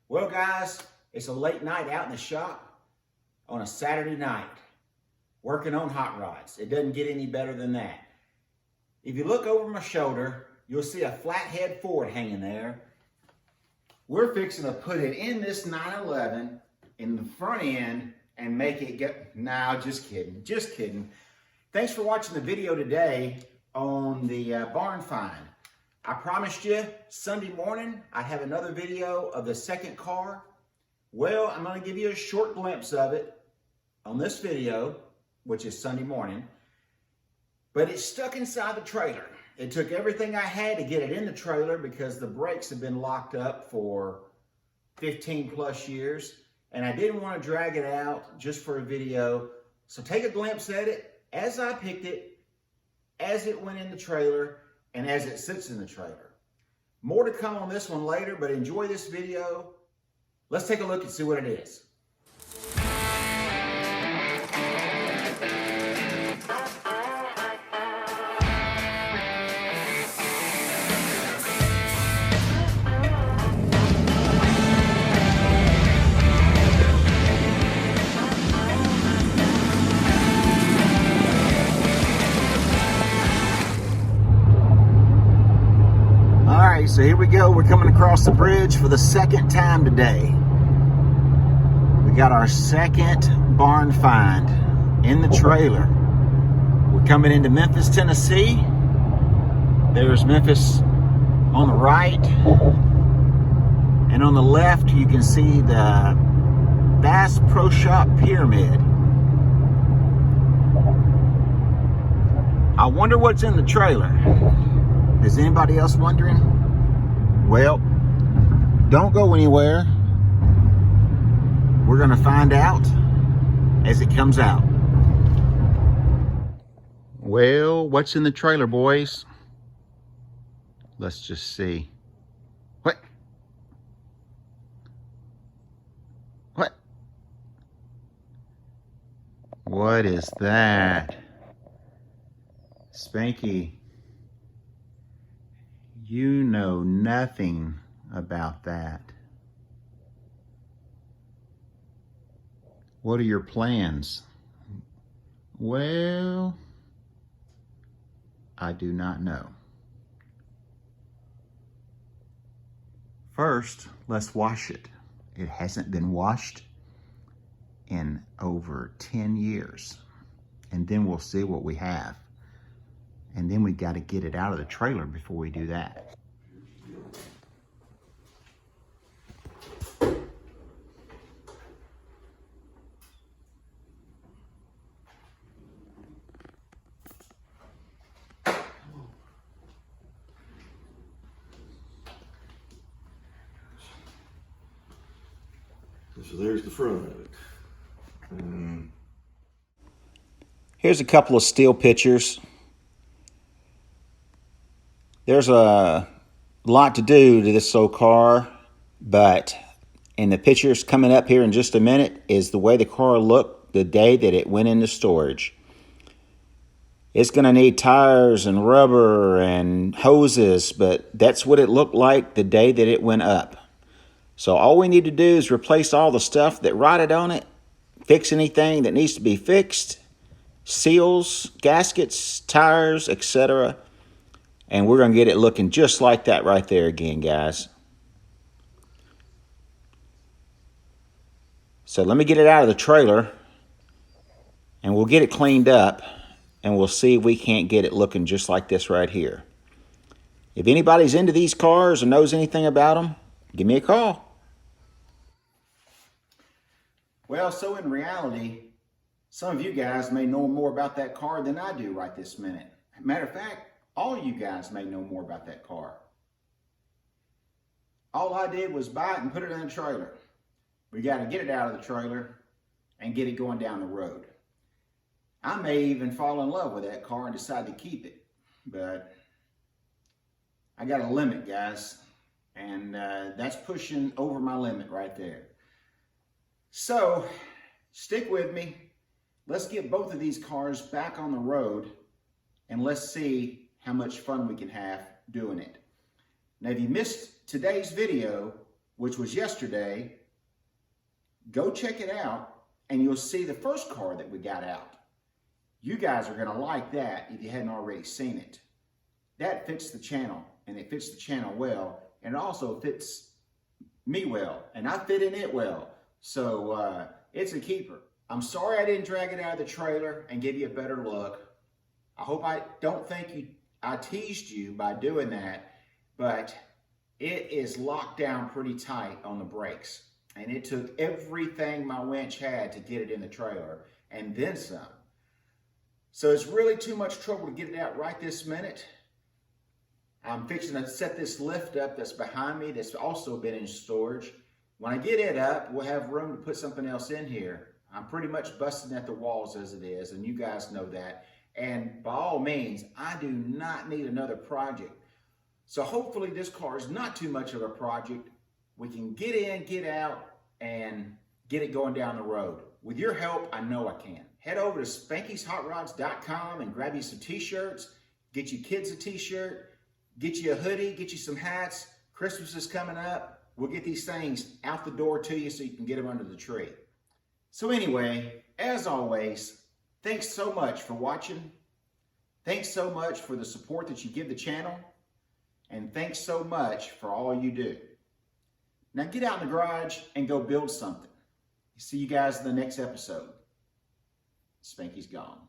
Well, guys, it's a late night out in the shop on a Saturday night, working on hot rods. It doesn't get any better than that. If you look over my shoulder, you'll see a flathead Ford hanging there. We're fixing to put it in this 911 in the front end and make it get, no, just kidding. Thanks for watching the video today on the barn find. I promised you Sunday morning I'd have another video of the second car. Well, I'm going to give you a short glimpse of it on this video, which is Sunday morning. But it's stuck inside the trailer. It took everything I had to get it in the trailer because the brakes have been locked up for 15 plus years. And I didn't want to drag it out just for a video. So take a glimpse at it as I picked it, as it went in the trailer, and as it sits in the trailer. More to come on this one later, but enjoy this video. Let's take a look and see what it is. So here we go. We're coming across the bridge for the second time today. We got our second barn find in the trailer. We're coming into Memphis, Tennessee. There's Memphis on the right. And on the left, you can see the Bass Pro Shop Pyramid. I wonder what's in the trailer. Is anybody else wondering? Well, don't go anywhere. We're going to find out as it comes out. Well, what's in the trailer, boys? Let's just see. What? What is that? Spanky. You know nothing about that. What are your plans? Well, I do not know. First, let's wash it. It hasn't been washed in over 10 years. And then we'll see what we have. And then we got to get it out of the trailer before we do that. So there's the front of it. Here's a couple of steel pictures. There's a lot to do to this old car, but in the pictures coming up here in just a minute is the way the car looked the day that it went into storage. It's going to need tires and rubber and hoses, but that's what it looked like the day that it went up. So all we need to do is replace all the stuff that rotted on it, fix anything that needs to be fixed, seals, gaskets, tires, etc. And we're going to get it looking just like that right there again, guys. So let me get it out of the trailer, and we'll get it cleaned up, and we'll see if we can't get it looking just like this right here. If anybody's into these cars or knows anything about them, give me a call. Well, so in reality, some of you guys may know more about that car than I do right this minute. Matter of fact, all you guys may know more about that car. All I did was buy it and put it in a trailer. We got to get it out of the trailer and get it going down the road. I may even fall in love with that car and decide to keep it. But I got a limit, guys. And that's pushing over my limit right there. So, stick with me. Let's get both of these cars back on the road and let's see how much fun we can have doing it. Now, if you missed today's video, which was yesterday, go check it out and you'll see the first car that we got out. You guys are going to like that if you hadn't already seen it. That fits the channel, and it fits the channel well, and it also fits me well, and I fit in it well. So it's a keeper. I'm sorry I didn't drag it out of the trailer and give you a better look. I hope I don't think I teased you by doing that, but it is locked down pretty tight on the brakes. And it took everything my winch had to get it in the trailer, and then some. So it's really too much trouble to get it out right this minute. I'm fixing to set this lift up that's behind me that's also been in storage. When I get it up, we'll have room to put something else in here. I'm pretty much busting at the walls as it is, and you guys know that. And by all means, I do not need another project. So hopefully this car is not too much of a project. We can get in, get out, and get it going down the road. With your help, I know I can. Head over to Spanky'sHotRods.com and grab you some t-shirts, get you kids a t-shirt, get you a hoodie, get you some hats. Christmas is coming up. We'll get these things out the door to you so you can get them under the tree. So anyway, as always, thanks so much for watching. Thanks so much for the support that you give the channel. And thanks so much for all you do. Now get out in the garage and go build something. See you guys in the next episode. Spanky's gone.